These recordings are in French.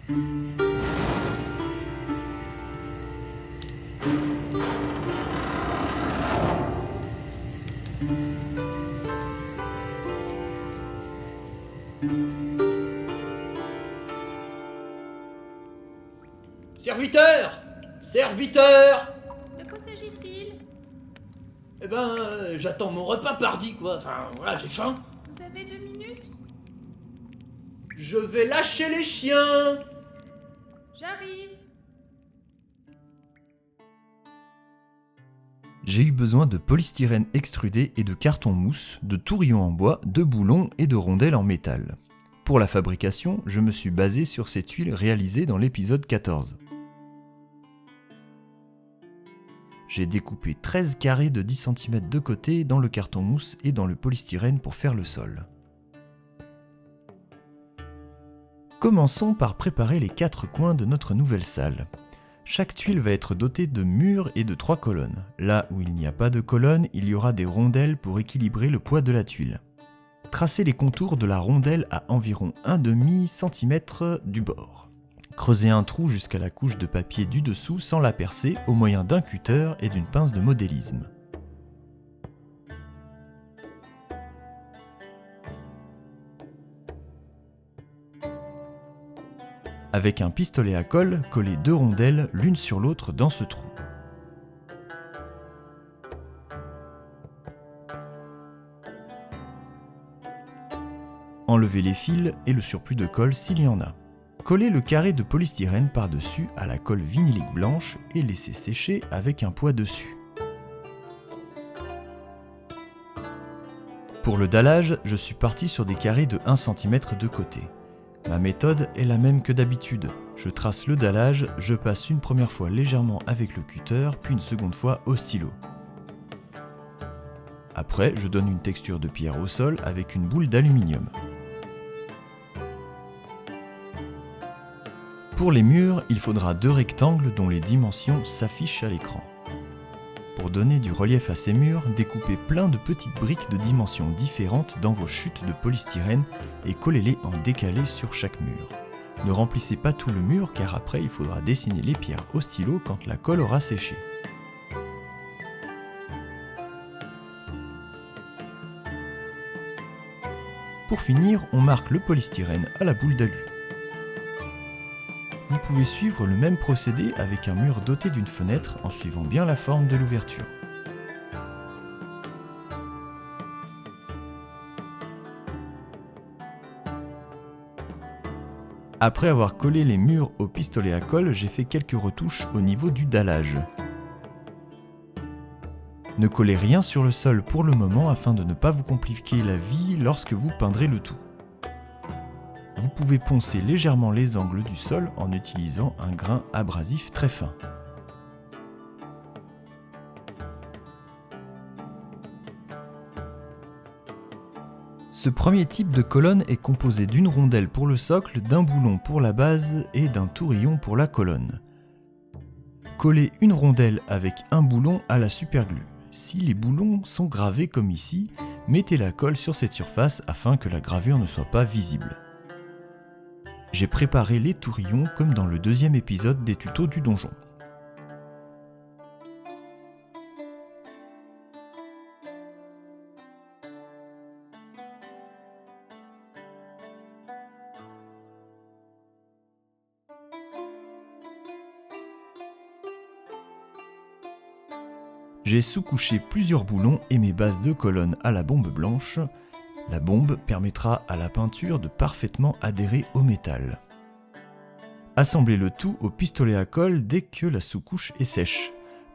Serviteur! Serviteur! De quoi s'agit-il? Eh ben, j'attends mon repas pardi, quoi. Enfin, voilà, j'ai faim. Vous avez 2 minutes? Je vais lâcher les chiens! J'arrive. J'ai eu besoin de polystyrène extrudé et de carton mousse, de tourillons en bois, de boulons et de rondelles en métal. Pour la fabrication, je me suis basé sur ces tuiles réalisées dans l'épisode 14. J'ai découpé 13 carrés de 10 cm de côté dans le carton mousse et dans le polystyrène pour faire le sol. Commençons par préparer les 4 coins de notre nouvelle salle. Chaque tuile va être dotée de murs et de 3 colonnes. Là où il n'y a pas de colonnes, il y aura des rondelles pour équilibrer le poids de la tuile. Tracez les contours de la rondelle à environ 1,5 cm du bord. Creusez un trou jusqu'à la couche de papier du dessous sans la percer au moyen d'un cutter et d'une pince de modélisme. Avec un pistolet à colle, collez 2 rondelles l'une sur l'autre dans ce trou. Enlevez les fils et le surplus de colle s'il y en a. Collez le carré de polystyrène par-dessus à la colle vinylique blanche et laissez sécher avec un poids dessus. Pour le dallage, je suis parti sur des carrés de 1 cm de côté. Ma méthode est la même que d'habitude. Je trace le dallage, je passe une première fois légèrement avec le cutter, puis une seconde fois au stylo. Après, je donne une texture de pierre au sol avec une boule d'aluminium. Pour les murs, il faudra 2 rectangles dont les dimensions s'affichent à l'écran. Pour donner du relief à ces murs, découpez plein de petites briques de dimensions différentes dans vos chutes de polystyrène et collez-les en décalé sur chaque mur. Ne remplissez pas tout le mur car après il faudra dessiner les pierres au stylo quand la colle aura séché. Pour finir, on marque le polystyrène à la boule d'alu. Vous pouvez suivre le même procédé avec un mur doté d'une fenêtre en suivant bien la forme de l'ouverture. Après avoir collé les murs au pistolet à colle, j'ai fait quelques retouches au niveau du dallage. Ne collez rien sur le sol pour le moment afin de ne pas vous compliquer la vie lorsque vous peindrez le tout. Vous pouvez poncer légèrement les angles du sol en utilisant un grain abrasif très fin. Ce premier type de colonne est composé d'une rondelle pour le socle, d'un boulon pour la base et d'un tourillon pour la colonne. Collez une rondelle avec un boulon à la superglue. Si les boulons sont gravés comme ici, mettez la colle sur cette surface afin que la gravure ne soit pas visible. J'ai préparé les tourillons comme dans le 2e épisode des tutos du donjon. J'ai sous-couché plusieurs boulons et mes bases de colonne à la bombe blanche. La bombe permettra à la peinture de parfaitement adhérer au métal. Assemblez le tout au pistolet à colle dès que la sous-couche est sèche.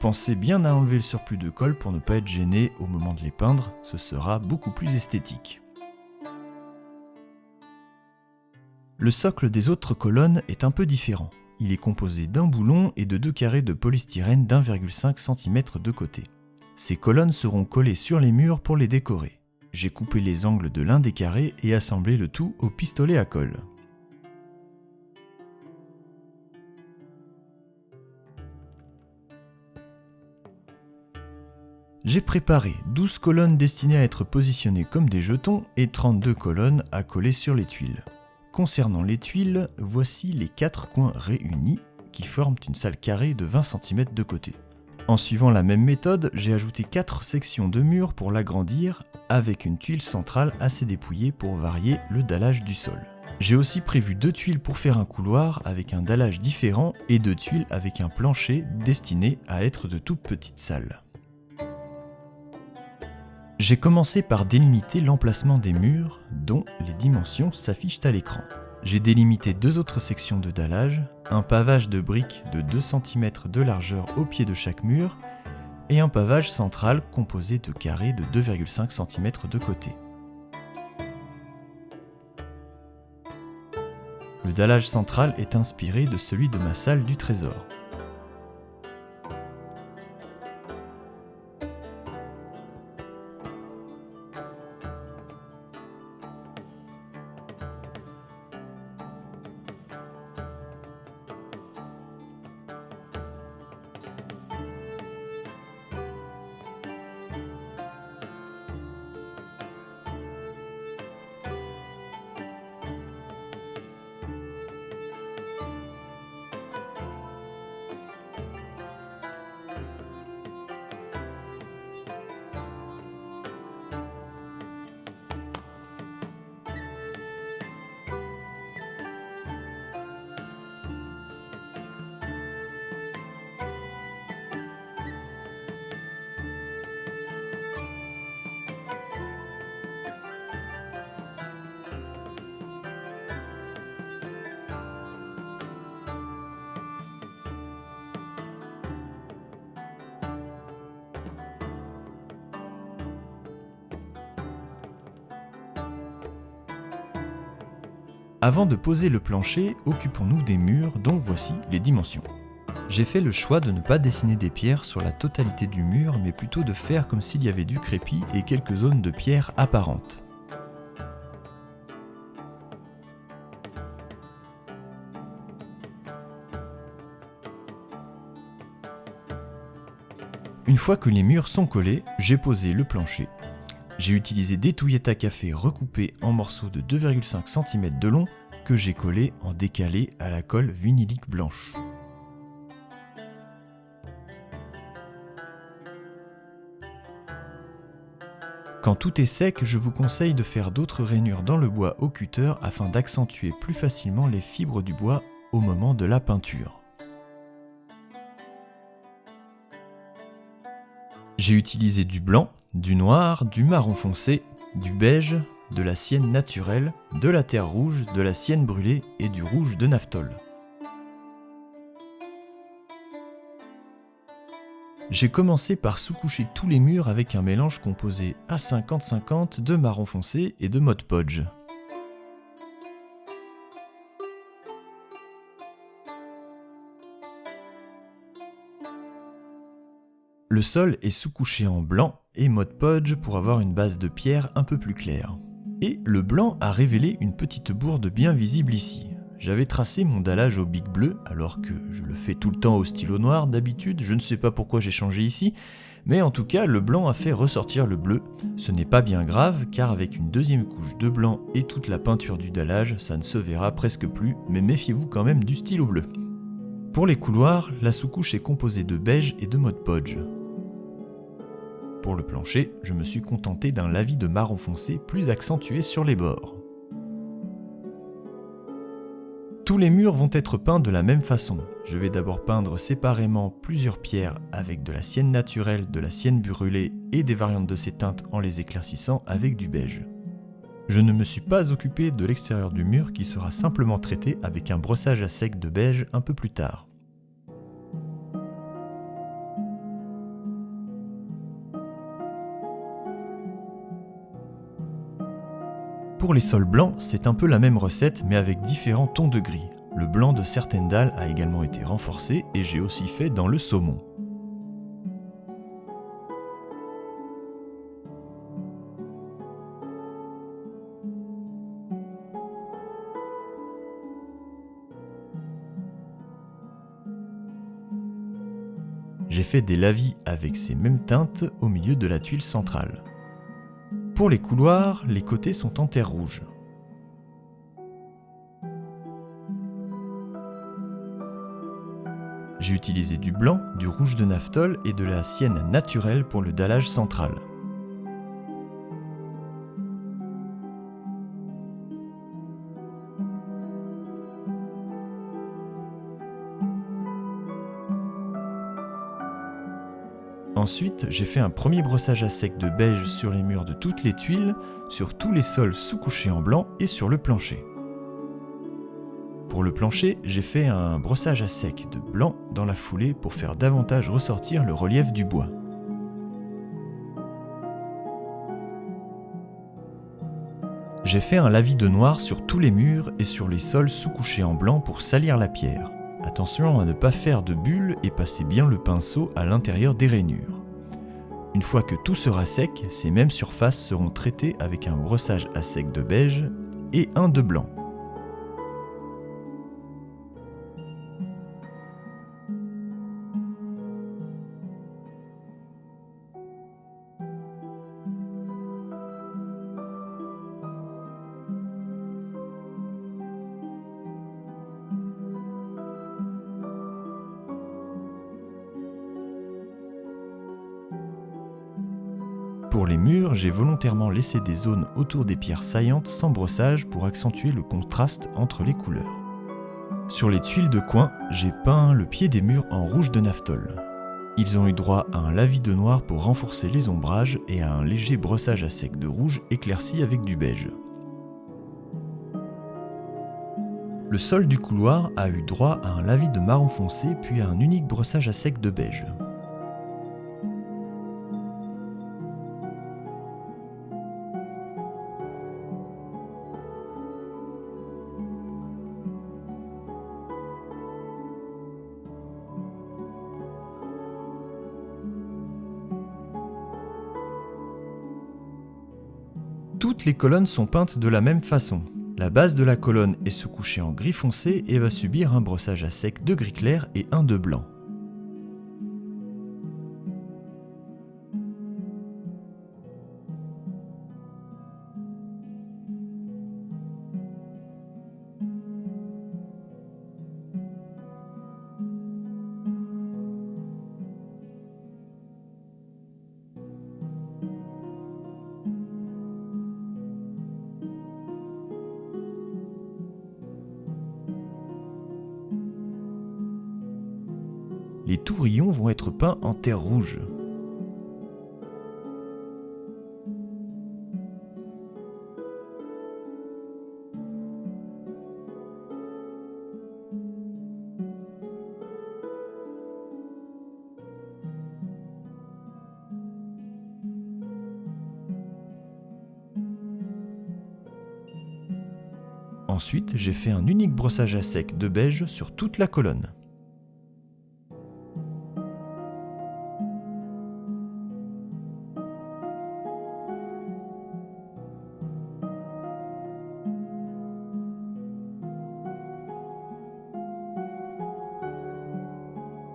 Pensez bien à enlever le surplus de colle pour ne pas être gêné au moment de les peindre, ce sera beaucoup plus esthétique. Le socle des autres colonnes est un peu différent. Il est composé d'un boulon et de 2 carrés de polystyrène d'1,5 cm de côté. Ces colonnes seront collées sur les murs pour les décorer. J'ai coupé les angles de l'un des carrés et assemblé le tout au pistolet à colle. J'ai préparé 12 colonnes destinées à être positionnées comme des jetons et 32 colonnes à coller sur les tuiles. Concernant les tuiles, voici les 4 coins réunis qui forment une salle carrée de 20 cm de côté. En suivant la même méthode, j'ai ajouté 4 sections de mur pour l'agrandir, avec une tuile centrale assez dépouillée pour varier le dallage du sol. J'ai aussi prévu 2 tuiles pour faire un couloir avec un dallage différent et 2 tuiles avec un plancher destiné à être de toutes petites salles. J'ai commencé par délimiter l'emplacement des murs, dont les dimensions s'affichent à l'écran. J'ai délimité 2 autres sections de dallage, un pavage de briques de 2 cm de largeur au pied de chaque mur, et un pavage central composé de carrés de 2,5 cm de côté. Le dallage central est inspiré de celui de ma salle du trésor. Avant de poser le plancher, occupons-nous des murs dont voici les dimensions. J'ai fait le choix de ne pas dessiner des pierres sur la totalité du mur, mais plutôt de faire comme s'il y avait du crépi et quelques zones de pierres apparentes. Une fois que les murs sont collés, j'ai posé le plancher. J'ai utilisé des touillettes à café recoupées en morceaux de 2,5 cm de long que j'ai collées en décalé à la colle vinylique blanche. Quand tout est sec, je vous conseille de faire d'autres rainures dans le bois au cutter afin d'accentuer plus facilement les fibres du bois au moment de la peinture. J'ai utilisé du blanc, du noir, du marron foncé, du beige, de la sienne naturelle, de la terre rouge, de la sienne brûlée et du rouge de naphthol. J'ai commencé par sous-coucher tous les murs avec un mélange composé à 50-50 de marron foncé et de Mod Podge. Le sol est sous-couché en blanc et Mod Podge pour avoir une base de pierre un peu plus claire. Et le blanc a révélé une petite bourde bien visible ici. J'avais tracé mon dallage au bic bleu, alors que je le fais tout le temps au stylo noir d'habitude, je ne sais pas pourquoi j'ai changé ici, mais en tout cas le blanc a fait ressortir le bleu. Ce n'est pas bien grave, car avec une deuxième couche de blanc et toute la peinture du dallage, ça ne se verra presque plus, mais méfiez-vous quand même du stylo bleu. Pour les couloirs, la sous-couche est composée de beige et de Mod Podge. Pour le plancher, je me suis contenté d'un lavis de marron foncé plus accentué sur les bords. Tous les murs vont être peints de la même façon. Je vais d'abord peindre séparément plusieurs pierres avec de la sienne naturelle, de la sienne brûlée et des variantes de ces teintes en les éclaircissant avec du beige. Je ne me suis pas occupé de l'extérieur du mur qui sera simplement traité avec un brossage à sec de beige un peu plus tard. Pour les sols blancs, c'est un peu la même recette mais avec différents tons de gris. Le blanc de certaines dalles a également été renforcé et j'ai aussi fait dans le saumon. J'ai fait des lavis avec ces mêmes teintes au milieu de la tuile centrale. Pour les couloirs, les côtés sont en terre rouge. J'ai utilisé du blanc, du rouge de naphthol et de la sienne naturelle pour le dallage central. Ensuite, j'ai fait un premier brossage à sec de beige sur les murs de toutes les tuiles, sur tous les sols sous-couchés en blanc et sur le plancher. Pour le plancher, j'ai fait un brossage à sec de blanc dans la foulée pour faire davantage ressortir le relief du bois. J'ai fait un lavis de noir sur tous les murs et sur les sols sous-couchés en blanc pour salir la pierre. Attention à ne pas faire de bulles et passer bien le pinceau à l'intérieur des rainures. Une fois que tout sera sec, ces mêmes surfaces seront traitées avec un brossage à sec de beige et un de blanc. Pour les murs, j'ai volontairement laissé des zones autour des pierres saillantes sans brossage pour accentuer le contraste entre les couleurs. Sur les tuiles de coin, j'ai peint le pied des murs en rouge de naphthol. Ils ont eu droit à un lavis de noir pour renforcer les ombrages et à un léger brossage à sec de rouge éclairci avec du beige. Le sol du couloir a eu droit à un lavis de marron foncé puis à un unique brossage à sec de beige. Toutes les colonnes sont peintes de la même façon. La base de la colonne est sous-couchée en gris foncé et va subir un brossage à sec de gris clair et un de blanc. Les tourillons vont être peints en terre rouge. Ensuite, j'ai fait un unique brossage à sec de beige sur toute la colonne.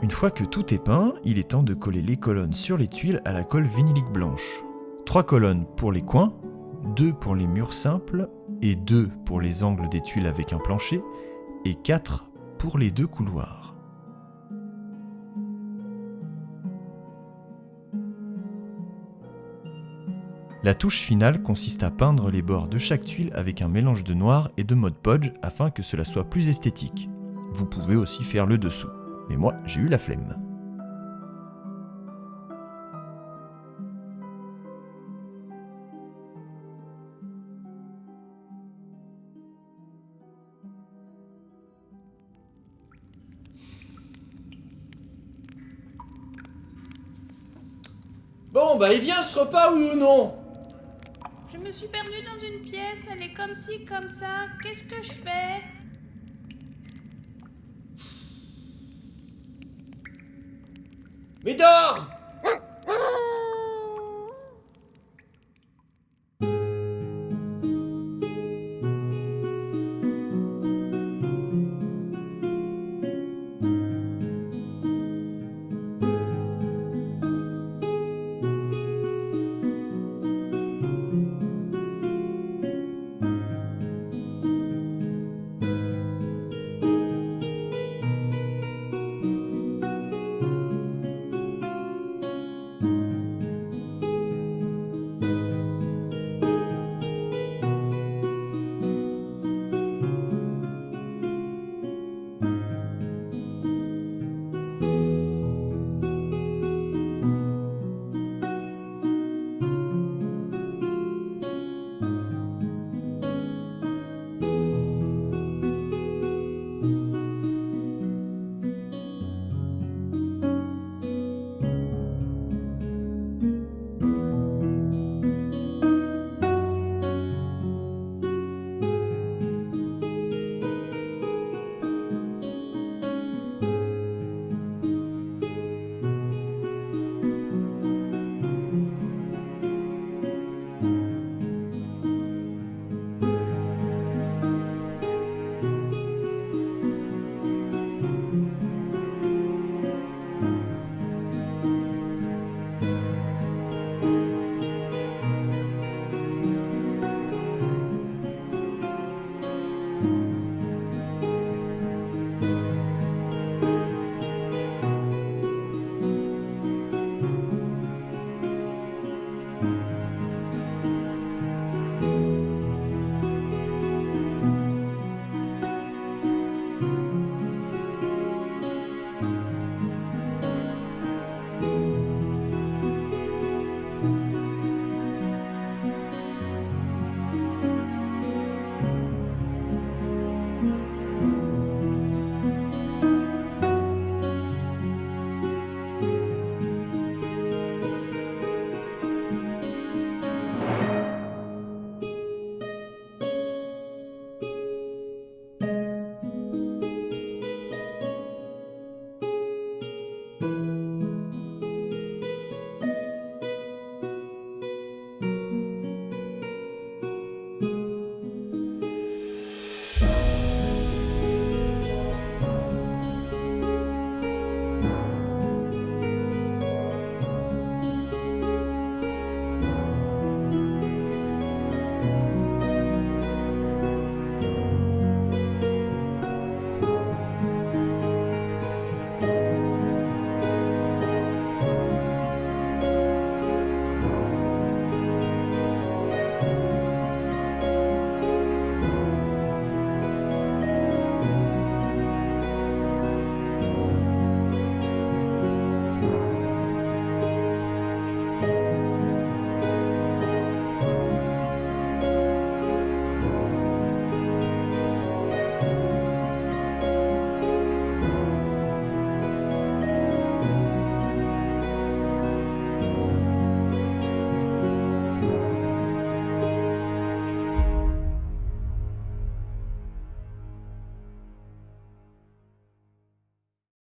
Une fois que tout est peint, il est temps de coller les colonnes sur les tuiles à la colle vinylique blanche. 3 colonnes pour les coins, 2 pour les murs simples, et 2 pour les angles des tuiles avec un plancher, et 4 pour les 2 couloirs. La touche finale consiste à peindre les bords de chaque tuile avec un mélange de noir et de Mod Podge afin que cela soit plus esthétique. Vous pouvez aussi faire le dessous. Mais moi, j'ai eu la flemme. Bon, bah il vient ce repas, oui ou non? Je me suis perdue dans une pièce, elle est comme ci, comme ça. Qu'est-ce que je fais? Mais dors!